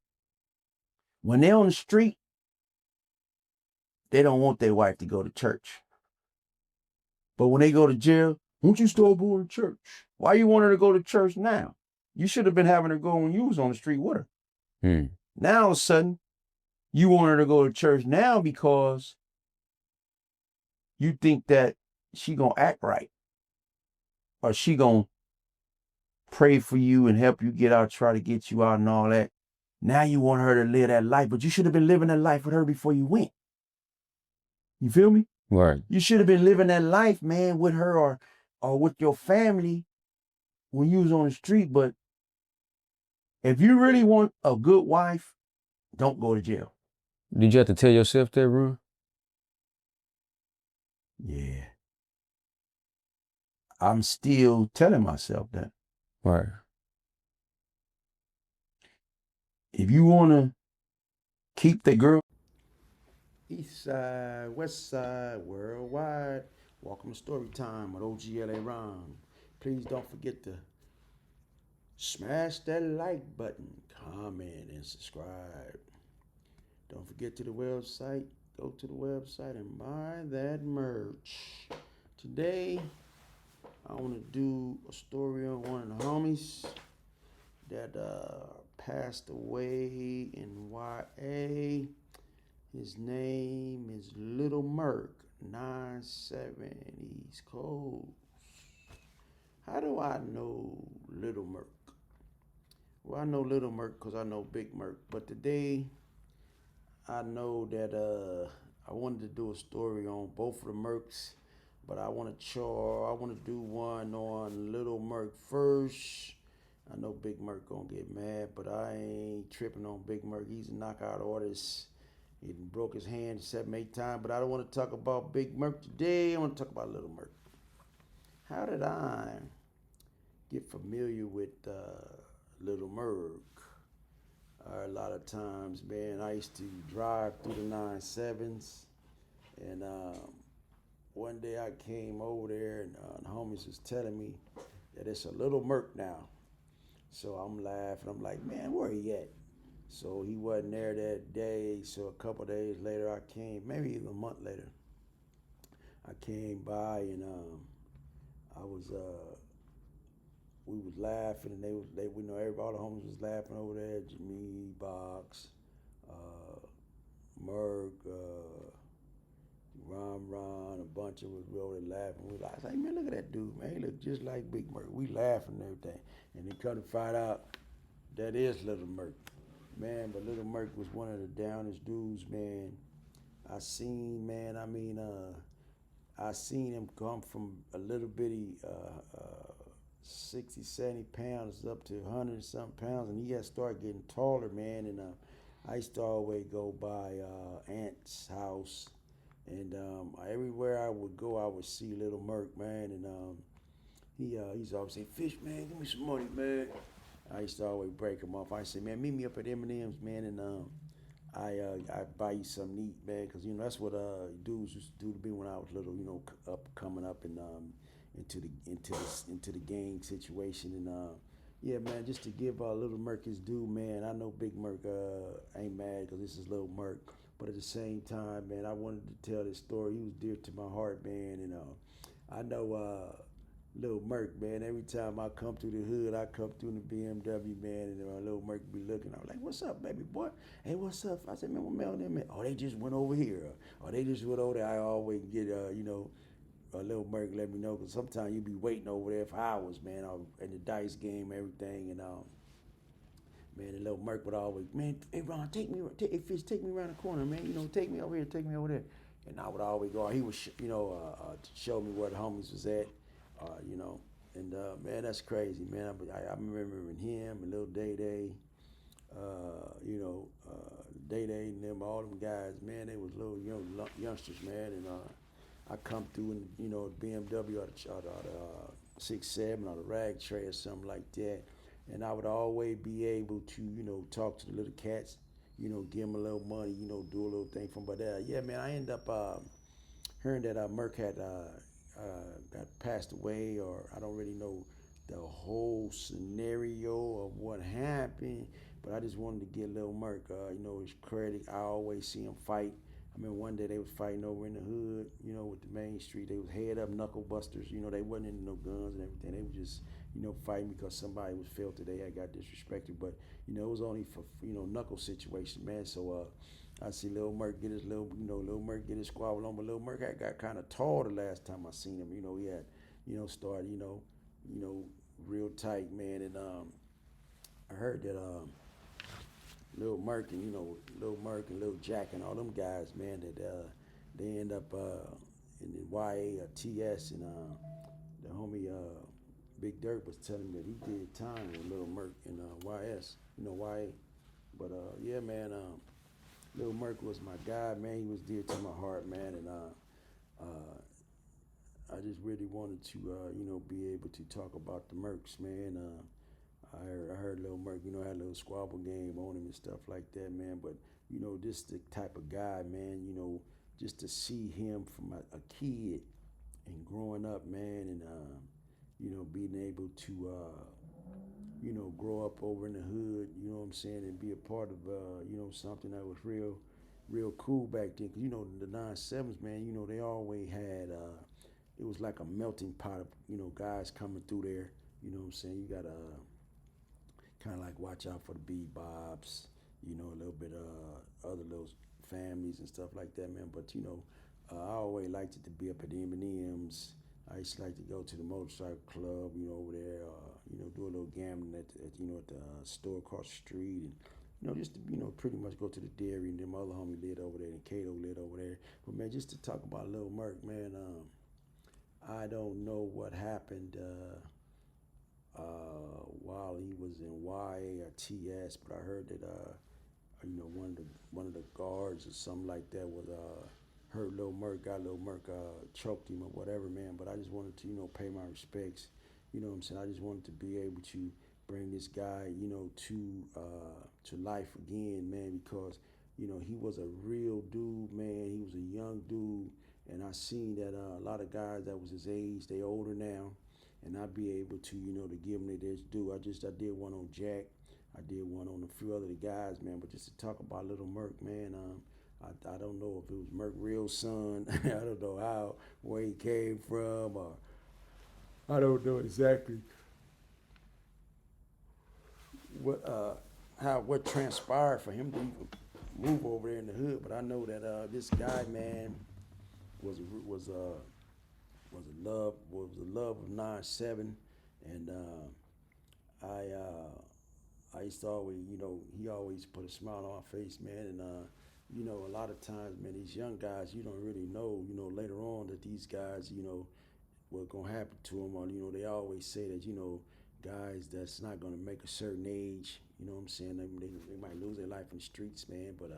when they're on the street, they don't want their wife to go to church. But when they go to jail, won't you start going to church? Why you want her to go to church now? You should have been having her go when you was on the street with her. Now all of a sudden, you want her to go to church now because you think that she gonna act right. Or she gonna pray for you and help you get out, try to get you out and all that. Now you want her to live that life, but you should have been living that life with her before you went. You feel me? Right. You should have been living that life, man, with her or with your family when you was on the street. But if you really want a good wife, don't go to jail. Did you have to tell yourself that, Ron? Yeah. I'm still telling myself that. Right. If you want to keep the girl, East Side, West Side, worldwide, welcome to Story Time with OGLA Ron. Please don't forget to smash that like button, comment, and subscribe. Don't forget to the website. Go to the website and buy that merch. Today, I want to do a story on one of the homies that passed away in YA. His name is Little Merc, 97 East Coast. How do I know Little Merc? Well, I know Little Merc because I know Big Merc. But today, I know that I wanted to do a story on both of the Mercs, but I want to do one on Little Merc first. I know Big Merc gonna get mad, but I ain't tripping on Big Merc. He's a knockout artist. He broke his hand 7-8 times, but I don't want to talk about Big Merc today. I want to talk about Little Merc. How did I get familiar with Little Merc? A lot of times, man, I used to drive through the 9-7s, and one day I came over there, and the homies was telling me that it's a Little Merc now. So I'm laughing. I'm like, man, where he at? So he wasn't there that day. So a couple of days later, I came, maybe even a month later, I came by, and we was laughing, and we know all the homies was laughing over there. Jimmy, Box, Merc, Ron, a bunch of us over there laughing. We like, hey man, look at that dude, man. He look just like Big Merc. We laughing and everything, and then come to find out that is Little Merc, man. But Little Merc was one of the downest dudes, man. I seen him come from a little bitty 60, 70 pounds up to 100 and something pounds, and he had started getting taller, man. And I used to always go by Aunt's house, and everywhere I would go, I would see Little Merc, man. And he's always saying, "Fish, man, give me some money, man." I used to always break him off. I say, "Man, meet me up at M&M's, man, and I buy you something to eat, man, because that's what dudes used to do to me when I was little, coming up and into the gang situation. And yeah, man, just to give Little Merc his due, man. I know Big Merc ain't mad because this is Little Merc, but at the same time, man, I wanted to tell this story. He was dear to my heart, man, and I know Little Merc, man. Every time I come through the hood, I come through in the BMW, man, and Little Merc be looking. I'm like, "What's up, baby boy? Hey, what's up?" I said, "Man, what mail them at?" "Oh, they just went over here. Or they just went over there." I always get, Little Merc let me know, because sometimes you be waiting over there for hours, man, in the dice game, everything, and man, the Little Merc would always, "Man, hey Ron, hey Fish, take me around the corner, man. Take me over here, take me over there." And I would always go. He would, show me where the homies was at, And man, that's crazy, man. I remember him and Little Day Day, Day Day and them, all them guys, man. They was little youngsters, man. And I come through in BMW or the 6-7 or the rag tray or something like that, and I would always be able to talk to the little cats, give them a little money, do a little thing from. But yeah, man, I ended up hearing that Merc had got passed away, or I don't really know the whole scenario of what happened, but I just wanted to give Lil Merc, his credit. I always see him fight. I mean, one day they was fighting over in the hood, with the main street. They was head up knuckle busters. They wasn't into no guns and everything. They was just, fighting because somebody was felt that they had got disrespected. But, it was only for, knuckle situation, man. So I see Lil Merc get his Lil Merc get his squabble on. But Lil Merc got kind of tall the last time I seen him. He had, started, real tight, man. And I heard that Lil Merc and Lil Jack and all them guys, man, that they end up in the YA or TS, and the homie Big Dirt was telling me that he did time with Lil Merc in YS, YA. But yeah, man, Lil Merc was my guy, man. He was dear to my heart, man, and I just really wanted to, be able to talk about the Mercs, man. I heard Lil Merc, had a little squabble game on him and stuff like that, man. But, this the type of guy, man, just to see him from a kid and growing up, man, and, being able to, grow up over in the hood, you know what I'm saying, and be a part of, something that was real cool back then. Cause the 9/7s, man, they always had, it was like a melting pot of, guys coming through there. You know what I'm saying? You gotta kind of like watch out for the bebops, a little bit other little families and stuff like that, man. But I always liked it to be up at the M&M's. I used to like to go to the motorcycle club, over there, do a little gambling at the store across the street, and just to, pretty much go to the dairy. And then my other homie lived over there, and Kato lived over there. But man, just to talk about Lil Merk, man, I don't know what happened while he was in YA or TS, but I heard that one of the guards or something like that was hurt Lil Merk, got Lil Merk, choked him or whatever, man. But I just wanted to pay my respects. You know what I'm saying? I just wanted to be able to bring this guy to life again, man, because he was a real dude, man. He was a young dude, and I seen that a lot of guys that was his age, they older now, and I'd be able to to give them their due. I did one on Jack. I did one on a few other guys, man. But just to talk about Little Merk, man, I don't know if it was Merk real son. I don't know where he came from, or I don't know exactly what transpired for him to even move over there in the hood. But I know that this guy, man, was a love of 9/7, and I used to always, he always put a smile on my face, man. And a lot of times, man, these young guys, you don't really know, later on that these guys, what's gonna happen to them. Or they always say that, guys that's not gonna make a certain age, you know what I'm saying? They might lose their life in the streets, man. But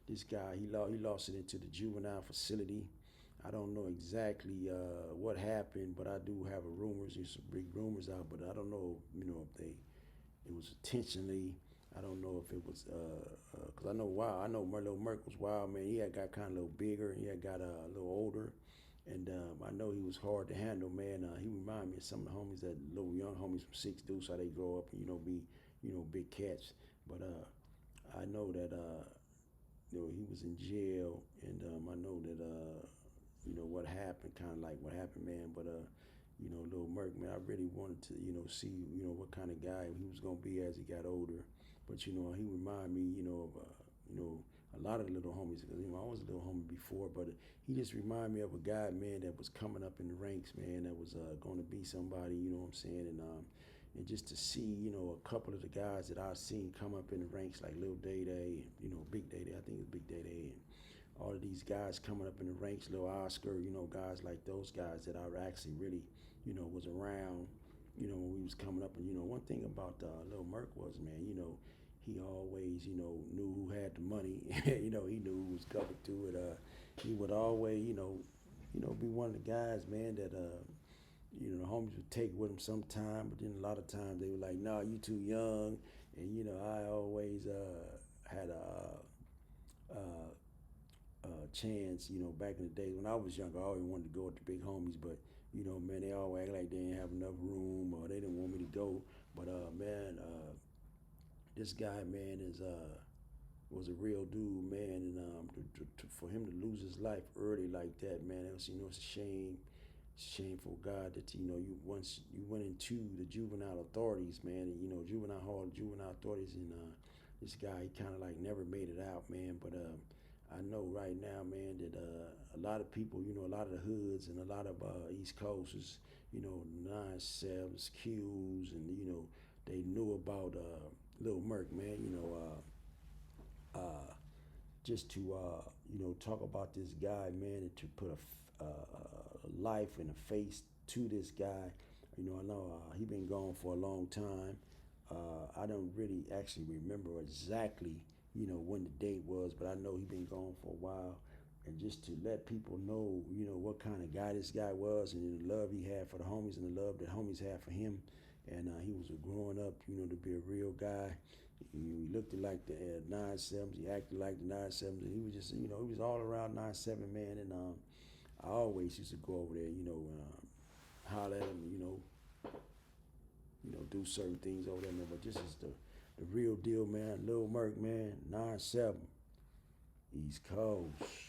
this guy, he lost it into the juvenile facility. I don't know exactly what happened, but I do have rumors. There's some big rumors out, but I don't know, if it was intentionally. I don't know if it was because I know Lil Merk was wild, man. He had got kind of a little bigger, and he had got a little older, and I know he was hard to handle, man. He reminded me of some of the homies, that little young homies from 6 Deuce, how they grow up and be big cats. But I know that he was in jail, and I know that what happened, kind of like what happened, man. But Lil Merk, man, I really wanted to see what kind of guy he was gonna be as he got older. But he reminded me of a lot of the little homies, because I was a little homie before, but he just reminded me of a guy, man, that was coming up in the ranks, man, that was going to be somebody, you know what I'm saying, and just to see, a couple of the guys that I've seen come up in the ranks, like Lil Day Day, Big Day Day, I think it was Big Day Day, and all of these guys coming up in the ranks, Lil Oscar, guys like those guys that I actually really, was around, when we was coming up. And, one thing about Lil Merk was, man, he always, knew who had the money. He knew who was coming to it. He would always, be one of the guys, man, that, the homies would take with him sometime, but then a lot of times they were like, "Nah, you too young." And I always had a chance, back in the days when I was younger. I always wanted to go with the big homies, but man, they always act like they didn't have enough room, or they didn't want me to go. But man, this guy, man, was a real dude, man, and for him to lose his life early like that, man, it's a shame. It's shameful, God, that once you went into the juvenile authorities, man, and juvenile hall, juvenile authorities, and this guy, he kind of like never made it out, man. But I know right now, man, that a lot of people, a lot of the hoods and a lot of East Coasters, 9/7s, Qs, and they knew about Lil Merk, man. Just to talk about this guy, man, and to put a life and a face to this guy. I know he been gone for a long time. I don't really actually remember exactly when the date was, but I know he been gone for a while. And just to let people know, what kind of guy this guy was, and the love he had for the homies, and the love that homies had for him. And he was growing up, to be a real guy. He looked like the 9/7s. He acted like the 9/7s, and he was just, he was all around 9/7, man. And I always used to go over there, holler at him, do certain things over there, man. But this is the real deal, man. Lil Merc, man. 9-7. East Coast.